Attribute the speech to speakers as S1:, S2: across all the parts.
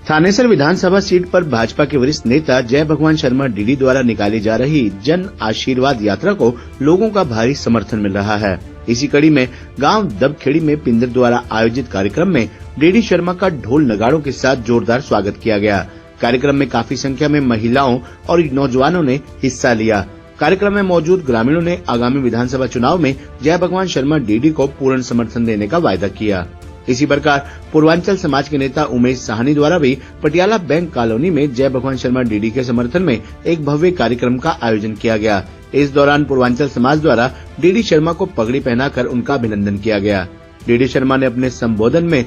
S1: थानेसर विधानसभा seat पर भाजपा के वरिष्ठ नेता जय भगवान शर्मा डीडी द्वारा निकाली जा रही जन आशीर्वाद यात्रा को लोगों का भारी समर्थन मिल रहा है। इसी कड़ी में गांव दबखेड़ी में पिंदर द्वारा आयोजित कार्यक्रम में डीडी शर्मा का ढोल नगाड़ों के साथ जोरदार स्वागत किया गया। कार्यक्रम में काफी संख्या में महिलाओं और नौजवानों ने हिस्सा लिया। कार्यक्रम में मौजूद ग्रामीणों ने आगामी विधानसभा चुनाव में जय भगवान शर्मा डीडी को पूर्ण समर्थन देने का वायदा किया। इसी प्रकार पूर्वांचल समाज के नेता उमेश साहनी द्वारा भी पटियाला बैंक कॉलोनी में जय भगवान शर्मा डीडी के समर्थन में एक भव्य कार्यक्रम का आयोजन किया गया। इस दौरान पूर्वांचल समाज द्वारा डीडी शर्मा को पगड़ी पहनाकर उनका अभिनंदन किया गया। डीडी शर्मा ने अपने संबोधन में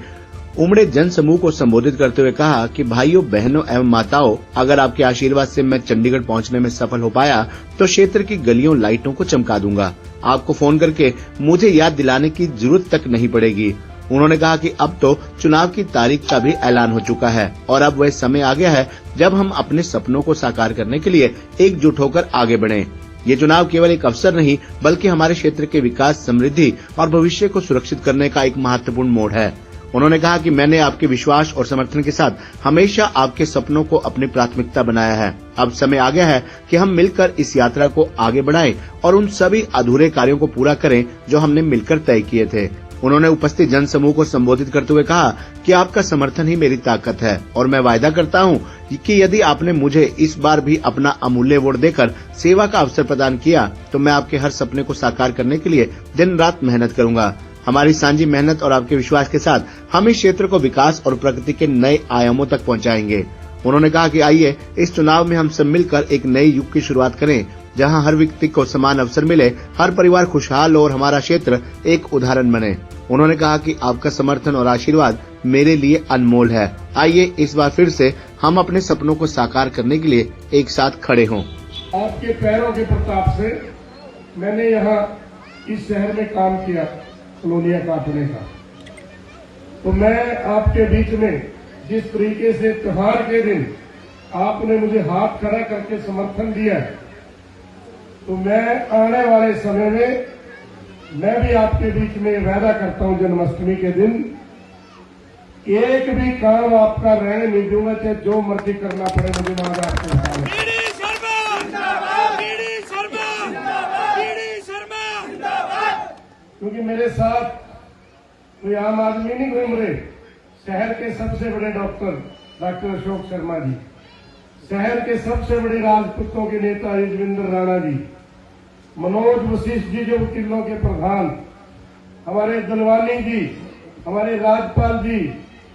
S1: उमड़े जन समूह को संबोधित करते हुए कहा कि भाइयों, बहनों एवं माताओं, अगर आपके आशीर्वाद से मैं चंडीगढ़ पहुंचने में सफल हो पाया तो क्षेत्र की गलियों लाइटों को चमका दूंगा। आपको फोन करके मुझे याद दिलाने की जरूरत तक नहीं पड़ेगी। उन्होंने कहा कि अब तो चुनाव की तारीख का भी ऐलान हो चुका है और अब वह समय आ गया है जब हम अपने सपनों को साकार करने के लिए एकजुट होकर आगे बढ़ें। ये चुनाव केवल एक अवसर नहीं बल्कि हमारे क्षेत्र के विकास, समृद्धि और भविष्य को सुरक्षित करने का एक महत्वपूर्ण मोड़ है। उन्होंने कहा कि मैंने आपके विश्वास और समर्थन के साथ हमेशा आपके सपनों को अपनी प्राथमिकता बनाया है। अब समय आ गया है कि हम मिलकर इस यात्रा को आगे बढ़ाएं और उन सभी अधूरे कार्यों को पूरा करें जो हमने मिलकर तय किए थे। उन्होंने उपस्थित जन समूह को संबोधित करते हुए कहा कि आपका समर्थन ही मेरी ताकत है और मैं वायदा करता हूं कि यदि आपने मुझे इस बार भी अपना अमूल्य वोट देकर सेवा का अवसर प्रदान किया तो मैं आपके हर सपने को साकार करने के लिए दिन रात मेहनत करूंगा। हमारी सांझी मेहनत और आपके विश्वास के साथ हम इस क्षेत्र को विकास और प्रगति के नए आयामों तक पहुंचाएंगे। उन्होंने कहा कि आइए इस चुनाव में हम सब मिलकर एक नए युग की शुरुआत करें जहां हर व्यक्ति को समान अवसर मिले, हर परिवार खुशहाल और हमारा क्षेत्र एक उदाहरण बने। उन्होंने कहा कि आपका समर्थन और आशीर्वाद मेरे लिए अनमोल है। आइए इस बार फिर से हम अपने सपनों को साकार करने के लिए एक साथ खड़े हों।
S2: आपके पैरों के प्रताप से मैंने यहाँ इस शहर में काम किया, कॉलोनियां काटने का। तो मैं आपके बीच में जिस तरीके से त्योहार के दिन आपने मुझे हाथ खड़ा करके समर्थन दिया, तो मैं आने वाले समय में मैं भी आपके बीच में वादा करता हूं, जन्माष्टमी के दिन एक भी काम आपका रहने नहीं दूंगा, चाहे जो मर्जी करना पड़े मुझे वहां आपके सामने। क्योंकि मेरे साथ कोई आम आदमी नहीं घूम रहे। शहर के सबसे बड़े डॉक्टर डॉक्टर अशोक शर्मा जी, शहर के सबसे बड़े राजपूतों के नेता युजवेंद्र राणा जी, मनोज वशिष्ठ जी जो वकीलों के प्रधान, हमारे दलवानी जी, हमारे राजपाल जी,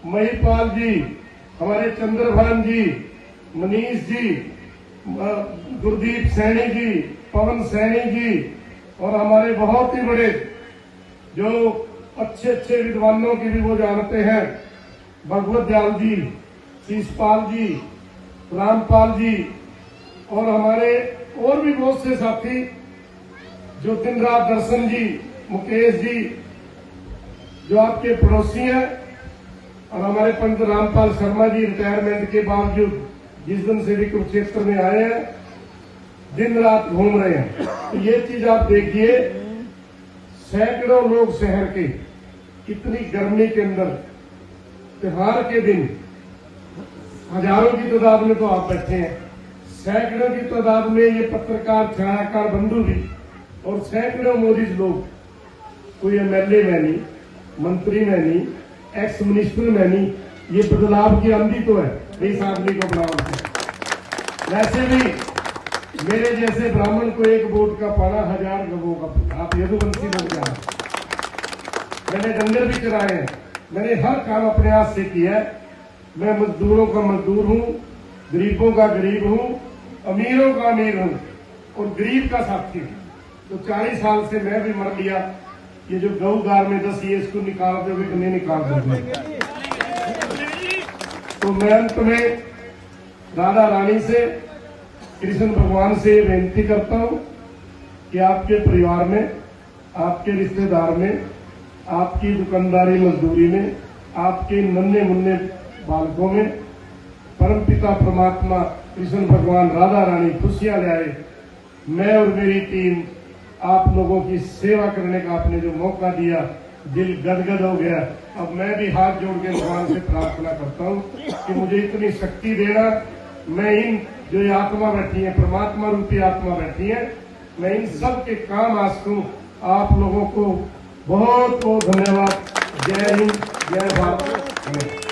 S2: महिपाल जी, हमारे चंद्रभान जी, मनीष जी, गुरदीप सैनी जी, पवन सैनी जी और हमारे बहुत ही बड़े जो अच्छे अच्छे विद्वानों की भी वो जानते हैं, भगवत दयाल जी, शीशपाल जी, रामपाल जी और हमारे और भी बहुत से साथी जो दिन रात, दर्शन जी, मुकेश जी जो आपके पड़ोसी हैं और हमारे पंडित रामपाल शर्मा जी रिटायरमेंट के बावजूद जिस दिन से भी कुरुक्षेत्र में आए हैं, दिन रात घूम रहे हैं। तो ये चीज आप देखिए, सैकड़ों लोग शहर के इतनी गर्मी के अंदर त्योहार के दिन हजारों की तादाद में तो आप बैठे हैं, सैकड़ों की तादाद में ये पत्रकार, छायाकार बंधु भी और सैकड़ों मोदीज लोग, कोई एमएलए में नहीं, मंत्री में नहीं, एक्स मिनिस्टर में नहीं, ये बदलाव की आंधी तो है इस आदमी को बनाओ। वैसे भी मेरे जैसे ब्राह्मण को एक वोट का पाना 1000 गवों का। आप यदुवंशी लोग जाना, मैंने डंगर भी चराए हैं, मैंने हर काम अपने हाथ से किया है। मैं मजदूरों का मजदूर हूं, गरीबों का गरीब हूं, अमीरों का अमीर हूं और गरीब का साथी हूं। तो 40 साल से मैं भी मर लिया। ये जो गऊ गार में 10 ये इसको निकाल दोगे कि नहीं निकाल दोगे? तो मैं अंत में राधा रानी से, कृष्ण भगवान से विनती करता हूं कि आपके परिवार में, आपके रिश्तेदार में, आपकी दुकानदारी मजदूरी में, आपके नन्हे मुन्ने बालकों में परमपिता परमात्मा कृष्ण भगवान, राधा रानी खुशियां ले आए। मैं और मेरी टीम आप लोगों की सेवा करने का आपने जो मौका दिया, दिल गदगद हो गया। अब मैं भी हाथ जोड़ के भगवान से प्रार्थना करता हूँ कि मुझे इतनी शक्ति देना, मैं इन जो ये आत्मा बैठी है, परमात्मा रूपी आत्मा बैठी है, मैं इन सब के काम आ सकूं। आप लोगों को बहुत बहुत धन्यवाद। जय हिंद, जय भारत।